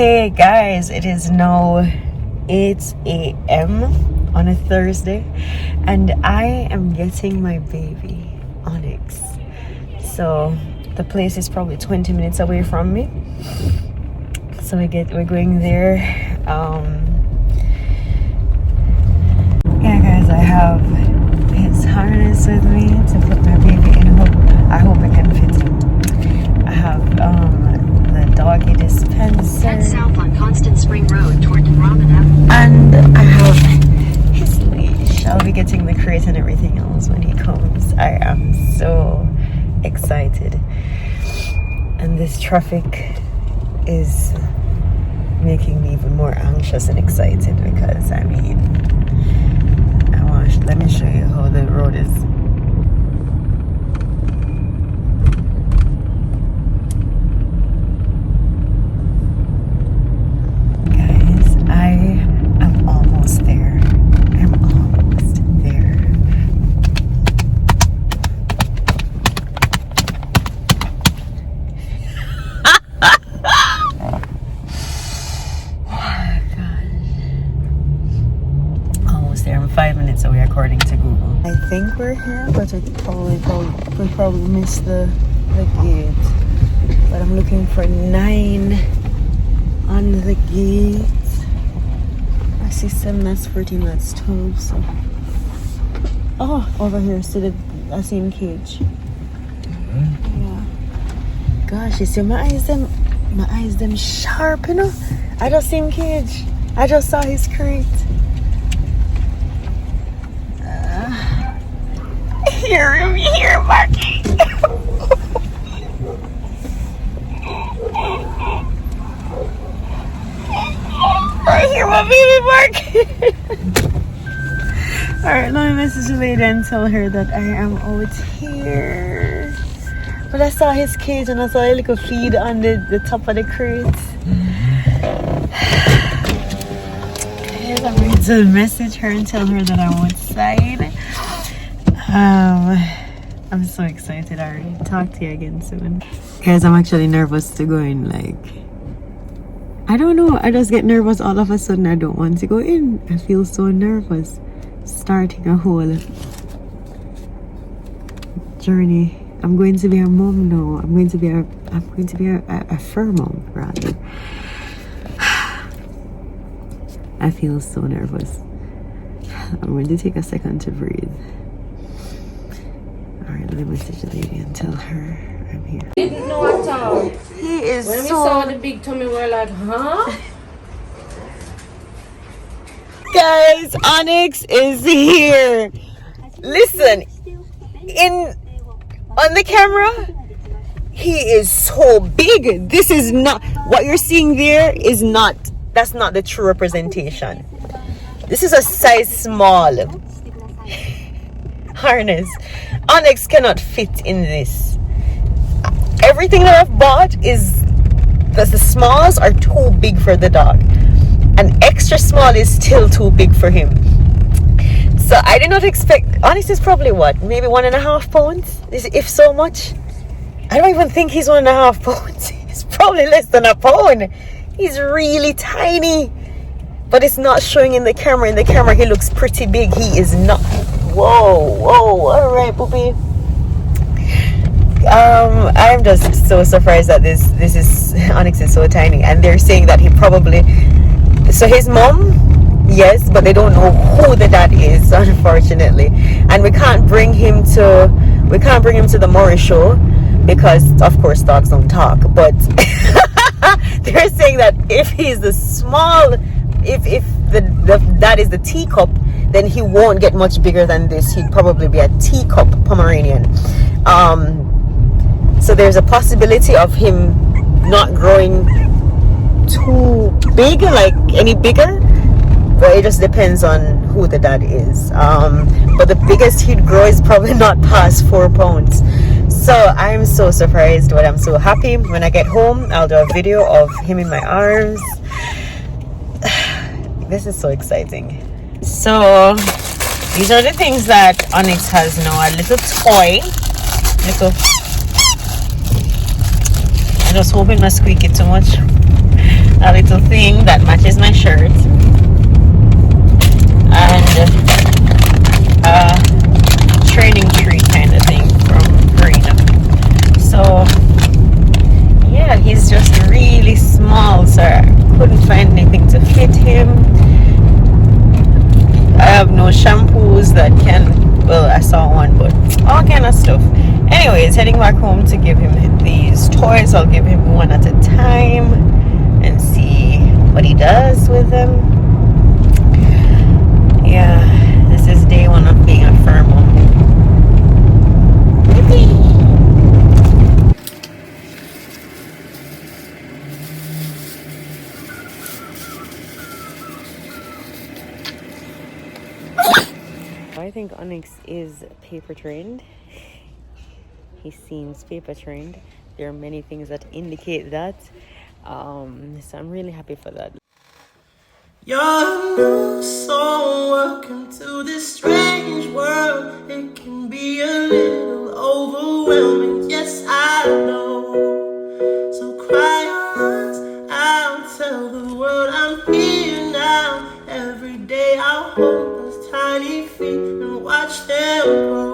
Hey guys, it is now 8 a.m. on a Thursday and I am getting my baby Onyx. So the place is probably 20 minutes away from me. So we're going there. Yeah guys, I have his harness with me to put my baby in. I hope it can fit him. I have the doggy dispenser. Head south on Constant Spring Road toward Ramana. And I have his leash. I'll be getting the crate and everything else when he comes. I am so excited. And this traffic is making me even more anxious and excited because I mean, let me show you how the road is. I'm 5 minutes away according to Google. I think we're here, but we probably missed the gate. But I'm looking for 9 on the gate. I see 7, that's 14, that's 12. So. Oh, over here, I see him cage. Yeah. Gosh, you see my eyes them sharp, you know. I just see him cage. I just saw his crate. Hear him here barking. I hear my baby barking. Alright, let me message the lady and tell her that I am out here. But I saw his cage and I saw a little feed on the top of the crate. I'm going to message her and tell her that I'm outside. I'm so excited already. Talk to you again soon. Guys, I'm actually nervous to go in. Like, I don't know. I just get nervous all of a sudden. I don't want to go in. I feel so nervous. Starting a whole journey. I'm going to be a mom now. I'm going to be a fur mom rather. I feel so nervous. I'm going to take a second to breathe. Alright, let me message the lady and tell her I'm here. Didn't know at all. He is when so... we saw the big tummy, we were like, huh? Guys, Onyx is here. Listen, on the camera, he is so big. This is not what you're seeing there. That's not the true representation. This is a size small harness. Onyx cannot fit in this. Everything that I've bought is the smalls are too big for the dog, and extra small is still too big for him. So I did not expect. Onyx is probably what, maybe 1.5 pounds, if so much. I don't even think he's 1.5 pounds. He's probably less than a pound. He's really tiny, but it's not showing in the camera. In the camera, he looks pretty big. He is not. Whoa, all right, poopy. I'm just so surprised that this is Onyx is so tiny, and they're saying that he probably. So his mom, yes, but they don't know who the dad is, unfortunately, and we can't bring him to the Maury show because, of course, dogs don't talk, but. They're saying that if he's the small, if that is the teacup, then he won't get much bigger than this. He'd probably be a teacup Pomeranian. So there's a possibility of him not growing too big, like any bigger. But it just depends on who the dad is. But the biggest he'd grow is probably not past 4 pounds. So I'm so surprised, but I'm so happy. When I get home, I'll do a video of him in my arms. This is so exciting. So these are the things that Onyx has now. A little toy. I'm just hoping not squeak it too much. a little thing that matches my shirt, and a training tree kind of thing from Purina. So yeah, he's just really small, so I couldn't find anything to fit him. I have no shampoos that can, well, I saw one, but all kind of stuff. Anyways, heading back home to give him these toys. I'll give him one at a time and see what he does with them. Yeah, this is day one of being a fur mom. I think Onyx is paper trained. He seems paper trained. There are many things that indicate that. So I'm really happy for that. You're new, so welcome to this strange world. It can be a little overwhelming, yes I know. So cry your eyes out, tell the world I'm here now. Every day I'll hold those tiny feet and watch them grow.